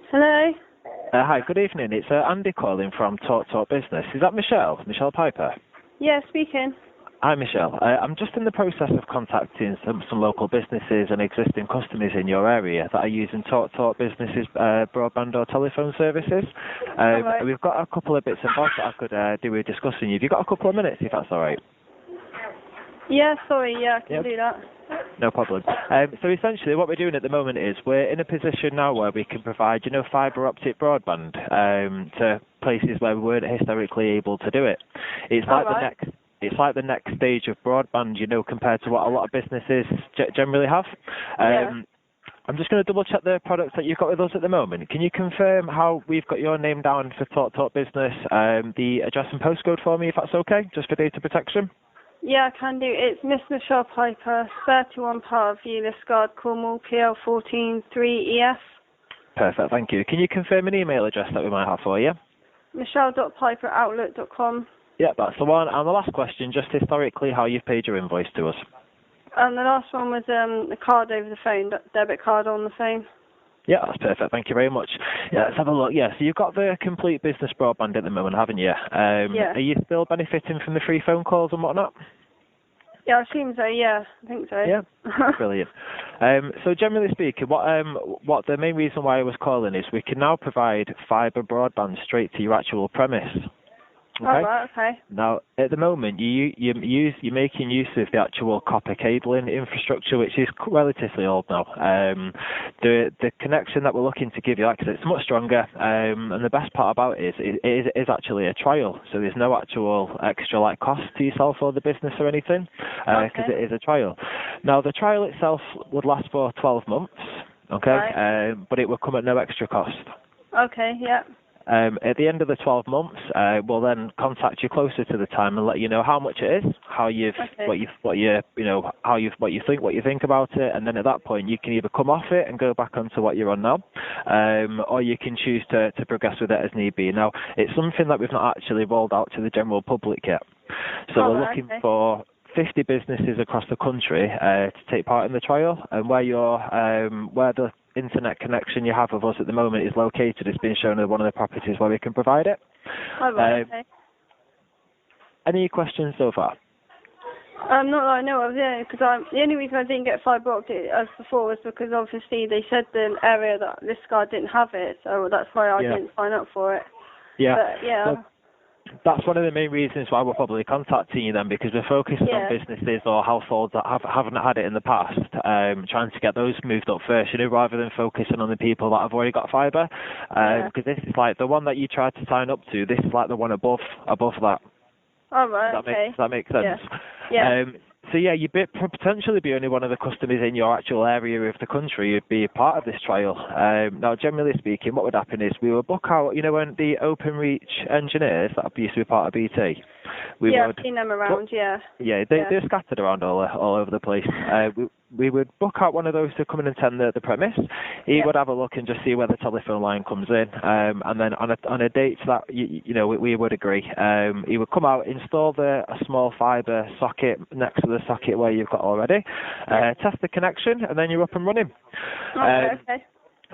Hello? Hi, good evening. It's Andy calling from Talk Talk Business. Is that Michelle? Michelle Piper? Yeah, speaking. Hi, Michelle. I'm just in the process of contacting some local businesses and existing customers in your area that are using Talk Talk Businesses broadband or telephone services. Alright. We've got a couple of bits and bobs that I could do with discussing. Have you got a couple of minutes, if that's all right? Yeah, sorry, yeah, I can Yep. do that. No problem. So essentially what we're doing at the moment is we're in a position now where we can provide, fibre optic broadband to places where we weren't historically able to do it. It's like the next stage of broadband, compared to what a lot of businesses generally have. Yeah. I'm just going to double check the products that you've got with us at the moment. Can you confirm how we've got your name down for Talk Talk Business, the address and postcode for me, if that's okay, just for data protection? Yeah, I can do. It's Miss Michelle Piper, 31 Parkview, Liscard, Cornwall, PL14 3EF. Perfect, thank you. Can you confirm an email address that we might have for you? Michelle.piper@outlook.com. Yeah, that's the one. And the last question, just historically, how you've paid your invoice to us. And the last one was the card over the phone, debit card on the phone. Yeah, that's perfect. Thank you very much. Yeah, let's have a look. Yeah, so you've got the complete business broadband at the moment, haven't you? Yeah. Are you still benefiting from the free phone calls and whatnot? Yeah, I assume so, yeah. I think so. Yeah, brilliant. So generally speaking, what the main reason why I was calling is we can now provide fibre broadband straight to your actual premise. Okay. Oh, right, okay. Now, at the moment, you're making use of the actual copper cabling infrastructure, which is relatively old now. The connection that we're looking to give you, like I said, it's much stronger. And the best part about it is actually a trial. So there's no actual extra cost to yourself or the business or anything, because it is a trial. Now, the trial itself would last for 12 months, okay, Right. but it will come at no extra cost. Okay, yeah. At the end of the 12 months, we'll then contact you closer to the time and let you know how much it is, how you think about it, and then at that point you can either come off it and go back onto what you're on now, or you can choose to progress with it as need be. Now, it's something that we've not actually rolled out to the general public yet, so we're looking for 50 businesses across the country to take part in the trial, and where the internet connection you have with us at the moment is located, it's been shown at one of the properties where we can provide it. Oh, right, okay. Any questions so far? Not that I know of, yeah, because the only reason I didn't get fibre optic as before was because obviously they said the area that this guy didn't have it, so that's why I didn't sign up for it. Yeah. But, yeah. So that's one of the main reasons why we're probably contacting you then, because we're focused on businesses or households that haven't had it in the past, trying to get those moved up first, rather than focusing on the people that have already got fibre, because this is like the one that you tried to sign up to, this is like the one above that. Oh, right, Does that make sense? Yeah. So yeah, you'd potentially be only one of the customers in your actual area of the country who'd be a part of this trial. Now, generally speaking, what would happen is we would book out, when the OpenReach engineers that used to be part of BT, I've seen them around, yeah. Yeah, they're scattered around all over the place. We would book out one of those to come in and attend the premise. He would have a look and just see where the telephone line comes in, and then on a date that we would agree, he would come out, install a small fibre socket next to the socket where you've got already, test the connection, and then you're up and running. Okay.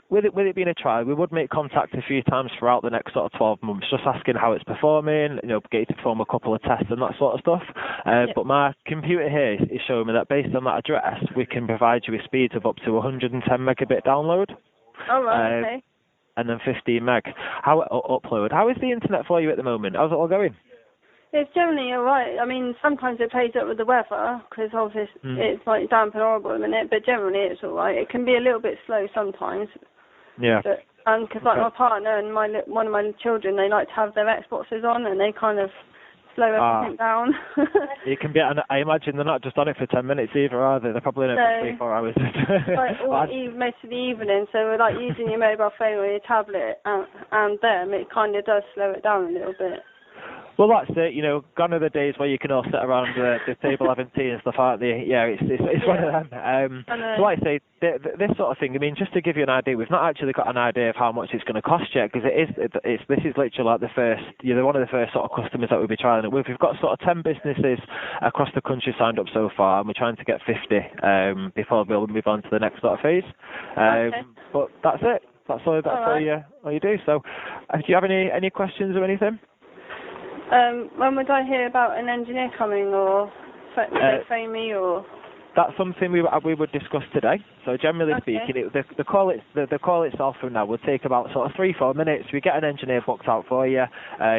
With it being a trial, we would make contact a few times throughout the next sort of 12 months, just asking how it's performing, get you to perform a couple of tests and that sort of stuff. But my computer here is showing me that based on that address, we can provide you with speeds of up to 110 megabit download. Oh, right, okay. And then 15 meg upload. How is the internet for you at the moment? How's it all going? It's generally all right. I mean, sometimes it plays up with the weather, because obviously it's like damp and horrible at the minute, but generally it's all right. It can be a little bit slow sometimes. Yeah. Because my partner and one of my children, they like to have their Xboxes on, and they kind of slow everything down. It can be, and I imagine they're not just on it for 10 minutes either, are they? They're probably on it for 3-4 hours. Most of the evening, so we're like using your mobile phone or your tablet, and them, it kind of does slow it down a little bit. Well, that's it. Gone are the days where you can all sit around the table having tea and stuff like that. Yeah, it's one of them. So like I say, this sort of thing, I mean, just to give you an idea, we've not actually got an idea of how much it's going to cost yet, because this is literally like the first, you're one of the first sort of customers that we'll be trialling it with. We've got sort of 10 businesses across the country signed up so far, and we're trying to get 50 before we'll move on to the next sort of phase. But that's it. That's all. All you do. So, do you have any questions or anything? When would I hear about an engineer coming, or would they phone me, or? That's something we would discuss today. So generally speaking, the call itself from now would take about sort of 3-4 minutes. We get an engineer booked out for you.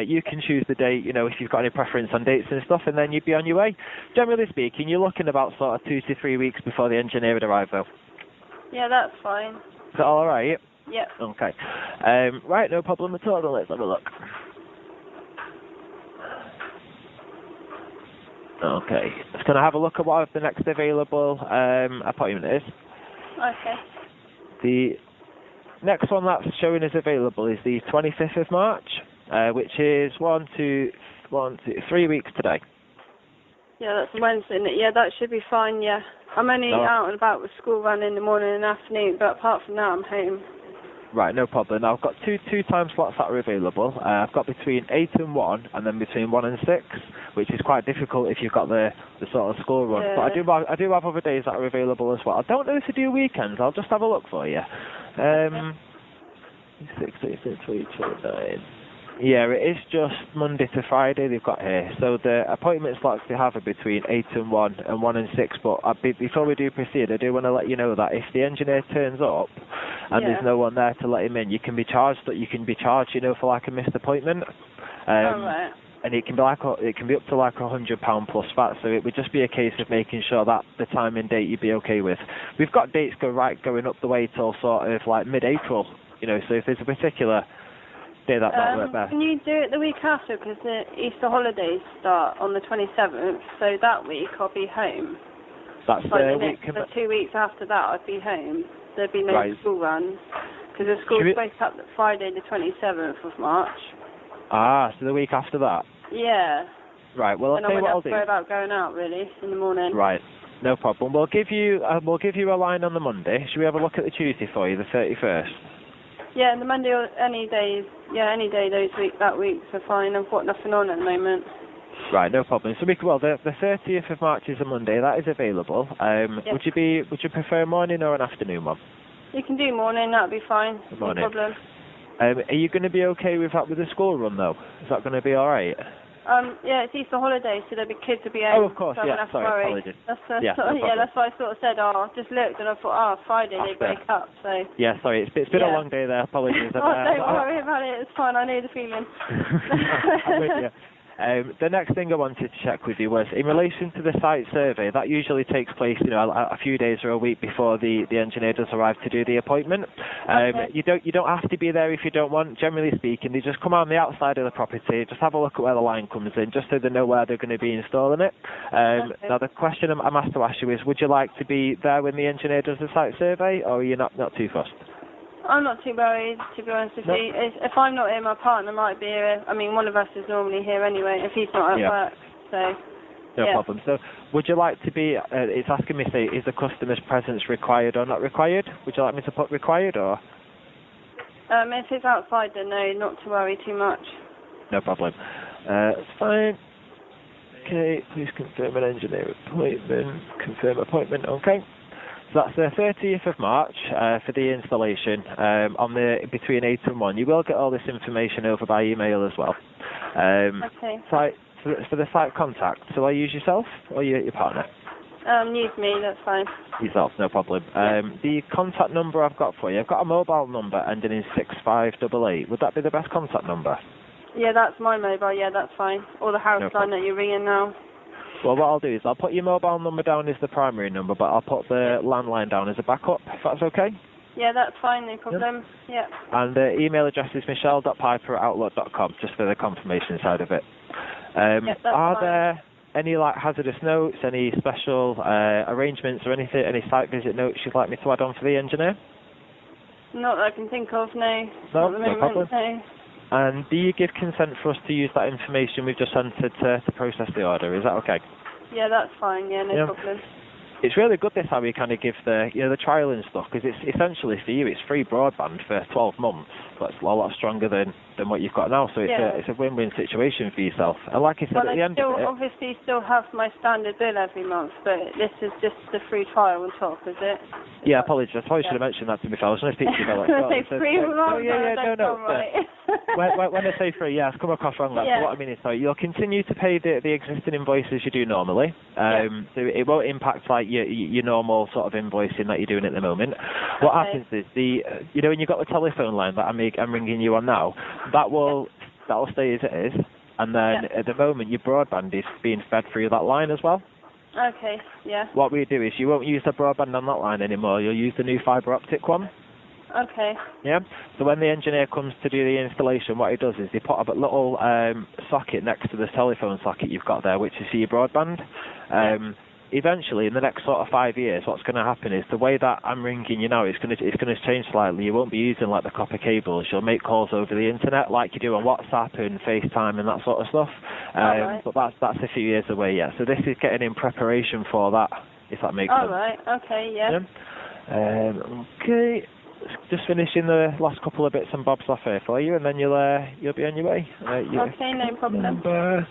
You can choose the date, if you've got any preference on dates and stuff, and then you'd be on your way. Generally speaking, you're looking about sort of 2 to 3 weeks before the engineer would arrive, though. Yeah, that's fine. Is that all right? Yeah. Okay. Right, no problem at all. Let's have a look. Okay, just going to have a look at what the next available appointment is. Okay. The next one that's showing as available is the 25th of March, which is 3 weeks today. Yeah, that's Wednesday, isn't it? Yeah, that should be fine, yeah. I'm only out and about with school run in the morning and afternoon, but apart from that, I'm home. Right, no problem. Now, I've got two time slots that are available. I've got between 8 and 1, and then between 1 and 6, which is quite difficult if you've got the sort of school run. Yeah. But I do have other days that are available as well. I don't know if they do weekends. I'll just have a look for you. 6, 8, 29. Yeah, it is just Monday to Friday they've got here. So the appointment slots they have are between 8 and 1 and 1 and 6. But before we do proceed, I do want to let you know that if the engineer turns up and there's no one there to let him in, you can be charged. For like a missed appointment. Right. And it can be up to like £100 plus VAT. So it would just be a case of making sure that the time and date you'd be okay with. We've got dates going up the way till sort of like mid-April. So if there's a particular day that work best. Can you do it the week after, because the Easter holidays start on the 27th, so that week I'll be home. That's the week. The 2 weeks after that I'd be home. There'd be no school run, because the school's supposed up Friday the 27th of March. Ah, so the week after that? Yeah. Right, well, I'll tell you what I'll do. And I wouldn't have to worry about going out, really, in the morning. Right, no problem. We'll give you a line on the Monday. Should we have a look at the Tuesday for you, the 31st? Yeah, the Monday or any day that week, so fine. I've got nothing on at the moment. Right, no problem. So the 30th of March is a Monday. That is available. Would you prefer a morning or an afternoon one? You can do morning. That'll be fine. Morning. No problem. Are you going to be okay with that with the school run though? Is that going to be all right? Yeah, it's Easter holidays, so there'll be kids to be home. Oh, of course, so yeah. Sorry, apologies. That's why I sort of said, I just looked and I thought, Friday they break up, so. Yeah, sorry, it's been a long day there. Apologies. Don't worry about it. It's fine. I know the feeling. I'm with you. The next thing I wanted to check with you was in relation to the site survey. That usually takes place, a few days or a week before the engineer does arrive to do the appointment. You don't have to be there if you don't want. Generally speaking, they just come on the outside of the property, just have a look at where the line comes in, just so they know where they're going to be installing it. Now the question I'm asked to ask you is, would you like to be there when the engineer does the site survey, or are you not too fussed? I'm not too worried, to be honest with you. If I'm not here, my partner might be here. I mean, one of us is normally here anyway, if he's not at work. So. No problem. So, would you like to be? It's asking me, is the customer's presence required or not required? Would you like me to put required or? If it's outside, then no, not to worry too much. No problem. It's fine. Okay, please confirm an engineer appointment. Confirm appointment. Okay. So that's the 30th of March for the installation between 8 and 1. You will get all this information over by email as well. Okay. For the site contact, so I use yourself or your partner? Use me, that's fine. Yourself, no problem. The contact number I've got for you, I've got a mobile number ending in 6588. Would that be the best contact number? Yeah, that's my mobile, yeah, that's fine. Or the house line that you're ringing now. Well, what I'll do is I'll put your mobile number down as the primary number, but I'll put the landline down as a backup, if that's okay? Yeah, that's fine, no problem. Yeah. And the email address is michelle.piper@outlook.com, just for the confirmation side of it. Are there any hazardous notes, any special arrangements or anything, any site visit notes you'd like me to add on for the engineer? Not that I can think of, no. No problem. No. And do you give consent for us to use that information we've just entered to process the order? Is that okay? Yeah, that's fine. Yeah, no problem. It's really good this how we kind of give the trial and stuff, because it's essentially for you it's free broadband for 12 months. a lot stronger than what you've got now. So it's a win-win situation for yourself. And like I said, at the end of it, obviously still have my standard bill every month, but this is just the free trial on top, is it? Yeah, apologies. I probably should have mentioned that to me. I was going to speak to you about it. Free month? No. When I say free, it's come across wrong. But what I mean is, you'll continue to pay the existing invoices you do normally. So it won't impact like your normal sort of invoicing that you're doing at the moment. What happens is when you've got the telephone line that I'm ringing you on now, that'll stay as it is, and then at the moment your broadband is being fed through that line as well. Okay, yeah. What we do is you won't use the broadband on that line anymore. You'll use the new fibre optic one. Okay. Yeah. So when the engineer comes to do the installation, what he does is he put up a little socket next to the telephone socket you've got there, which is your broadband. Eventually, in the next sort of 5 years, what's going to happen is the way that I'm ringing you now, it's going to change slightly. You won't be using like the copper cables. You'll make calls over the internet, like you do on WhatsApp and FaceTime and that sort of stuff. But that's a few years away yet. So this is getting in preparation for that, if that makes sense. All right. Okay. Yeah. Okay. Just finishing the last couple of bits and bobs off here for you, and then you'll be on your way. Okay, no problem. Number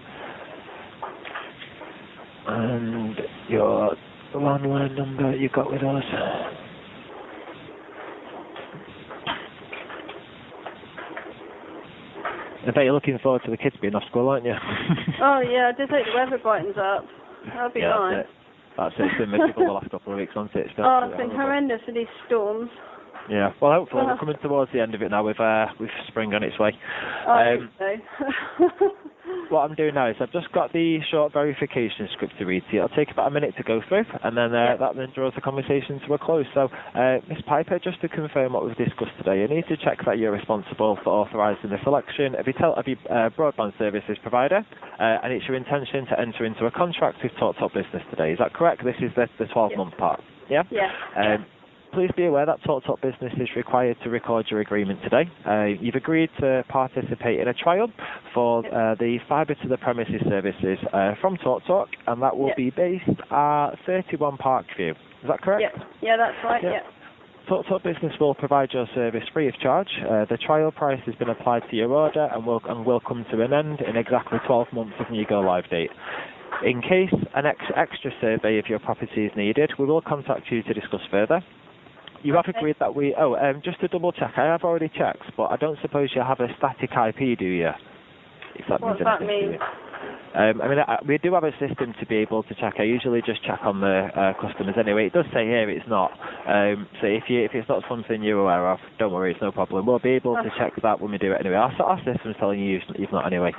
and your landline number you got with us. I bet you're looking forward to the kids being off school, aren't you? Oh yeah, just hope the weather brightens up. That'll be nice. That's it. It's been miserable the last couple of weeks, hasn't it? It's been horrendous with these storms. Yeah, well, hopefully we're coming towards the end of it now with spring on its way. I hope so. What I'm doing now is I've just got the short verification script to read to you. It'll take about a minute to go through, and then that then draws the conversation to a close. So, Ms. Piper, just to confirm what we've discussed today, you need to check that you're responsible for authorising the selection of your broadband services provider, and it's your intention to enter into a contract with TalkTalk Business today. Is that correct? This is the 12-month part. Yeah? Yeah. Please be aware that TalkTalk Business is required to record your agreement today. You've agreed to participate in a trial for the fibre to the premises services from TalkTalk, and that will be based at 31 Parkview. Is that correct? Yeah, that's right. Yeah. TalkTalk Business will provide your service free of charge. The trial price has been applied to your order and will come to an end in exactly 12 months from your go live date. In case an extra survey of your property is needed, we will contact you to discuss further. You have agreed that just to double check, I have already checked, but I don't suppose you have a static IP, do you? What's that mean? We do have a system to be able to check. I usually just check on the customers anyway. It does say here it's not. So if it's not something you're aware of, don't worry, it's no problem. We'll be able to check that when we do it anyway. Our system's telling you you've not anyway.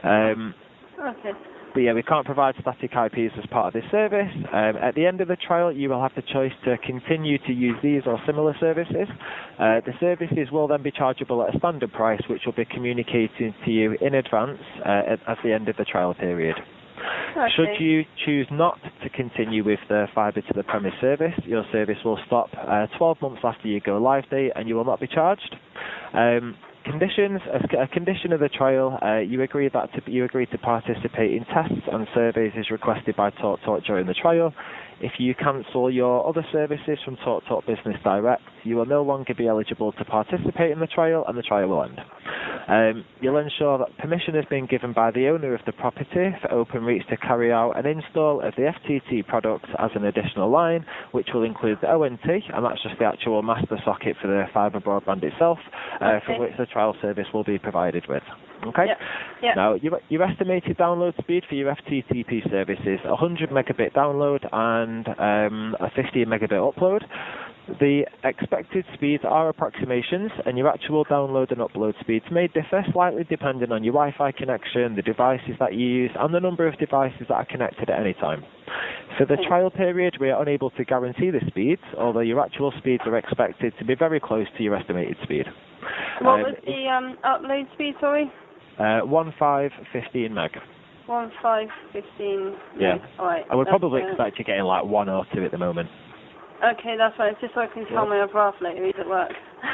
Okay. But yeah, we can't provide static IPs as part of this service. At the end of the trial, you will have the choice to continue to use these or similar services. The services will then be chargeable at a standard price, which will be communicated to you in advance at the end of the trial period. Okay. Should you choose not to continue with the fibre to the premise service, your service will stop 12 months after your go live date, and you will not be charged. Conditions: a condition of the trial, you agree to participate in tests and surveys as requested by TalkTalk during the trial. If you cancel your other services from TalkTalk Business Direct, you will no longer be eligible to participate in the trial, and the trial will end. You'll ensure that permission has been given by the owner of the property for Openreach to carry out an install of the FTT product as an additional line, which will include the ONT, and that's just the actual master socket for the fibre broadband itself, from which the trial service will be provided with. Okay? Yeah. Now, your estimated download speed for your FTTP service is 100 megabit download and a 15 megabit upload. The expected speeds are approximations, and your actual download and upload speeds may differ slightly depending on your Wi-Fi connection, the devices that you use, and the number of devices that are connected at any time. For the trial period, we are unable to guarantee the speeds, although your actual speeds are expected to be very close to your estimated speed. What was the upload speed, sorry? 15 meg. 15. Yeah. All right. I would probably expect you getting like 1 or 2 at the moment. Okay, that's fine. Just so I can tell my other half later he's at work.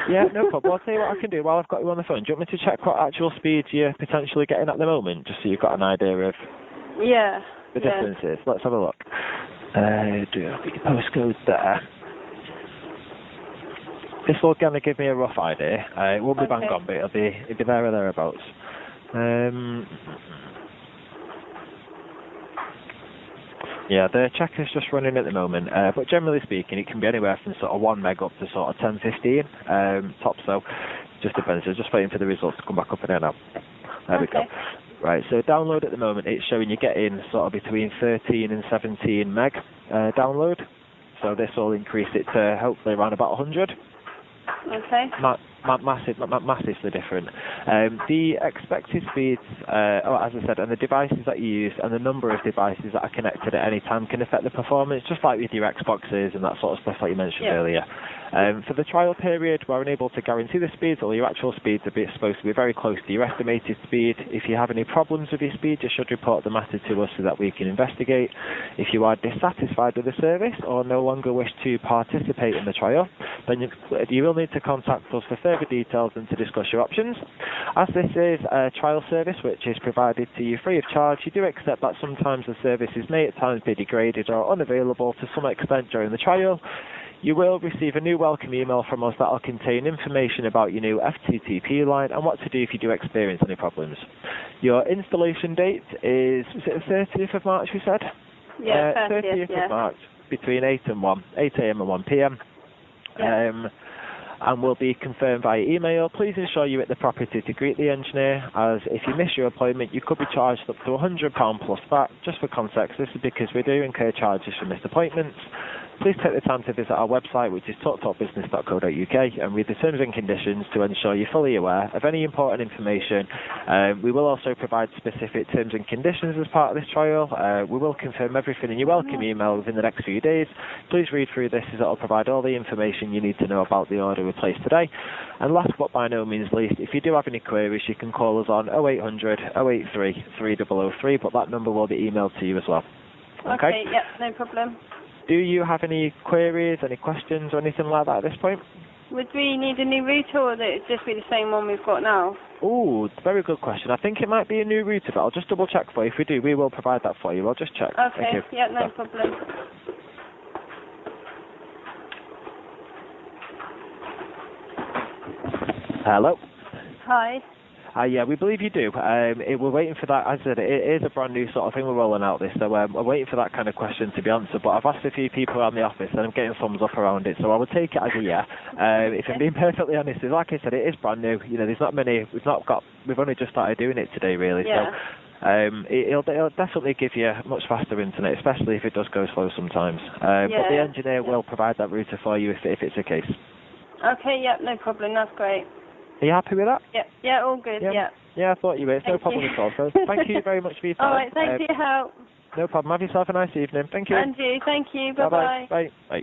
Yeah, no problem. I'll tell you what I can do while I've got you on the phone. Do you want me to check what actual speeds you're potentially getting at the moment, just so you've got an idea of the differences? Let's have a look. Do you have your postcode there? This will kind of give me a rough idea. It won't be bang on, but it'll be there or thereabouts. Yeah, the checker's just running at the moment, but generally speaking, it can be anywhere from sort of 1 meg up to sort of 10, 15 tops, so just depends. So just waiting for the results to come back up and now. There we go. Right, so download at the moment, it's showing you getting sort of between 13 and 17 meg download, so this will increase it to hopefully around about 100. Okay. Massively different. The expected speeds, as I said, and the devices that you use and the number of devices that are connected at any time can affect the performance, just like with your Xboxes and that sort of stuff that you mentioned earlier. For the trial period, we're unable to guarantee the speeds, or your actual speeds are supposed to be very close to your estimated speed. If you have any problems with your speed, you should report the matter to us so that we can investigate. If you are dissatisfied with the service or no longer wish to participate in the trial, then you will need to contact us for further details and to discuss your options. As this is a trial service which is provided to you free of charge, you do accept that sometimes the services may at times be degraded or unavailable to some extent during the trial. You will receive a new welcome email from us that will contain information about your new FTTP line and what to do if you do experience any problems. Your installation date is it the 30th of March, we said? Yeah, 30th of March, between 8 a.m. and 1 p.m. And will be confirmed via email. Please ensure you're at the property to greet the engineer, as if you miss your appointment, you could be charged up to £100 plus VAT. Just for context, this is because we do incur charges for missed appointments. Please take the time to visit our website, which is talktalkbusiness.co.uk, and read the terms and conditions to ensure you're fully aware of any important information. We will also provide specific terms and conditions as part of this trial. We will confirm everything in your welcome email within the next few days. Please read through this, as it will provide all the information you need to know about the order we placed today. And last but by no means least, if you do have any queries, you can call us on 0800 083 3003, but that number will be emailed to you as well. Okay, yeah, no problem. Do you have any queries, any questions or anything like that at this point? Would we need a new router, or would it just be the same one we've got now? Ooh, very good question. I think it might be a new router, but I'll just double check for you. If we do, we will provide that for you. I'll just check. Okay, Thank you. yeah, no problem. Hello? Hi. Yeah, we believe you do. We're waiting for that. As I said, it is a brand new sort of thing we're rolling out this, so we're waiting for that kind of question to be answered. But I've asked a few people around the office, and I'm getting thumbs up around it, so I would take it as a yeah. If I'm being perfectly honest, like I said, it is brand new. You know, there's not many. We've only just started doing it today, really. Yeah. So it'll definitely give you much faster internet, especially if it does go slow sometimes. But the engineer will provide that router for you if it's the case. Okay, yeah, no problem. That's great. Are you happy with that? Yeah, all good, yeah. Yeah, I thought you were. It's no problem at all. So thank you very much for your time. All right, thanks for your help. No problem. Have yourself a nice evening. Thank you. And you, thank you. Bye-bye. Bye. Bye.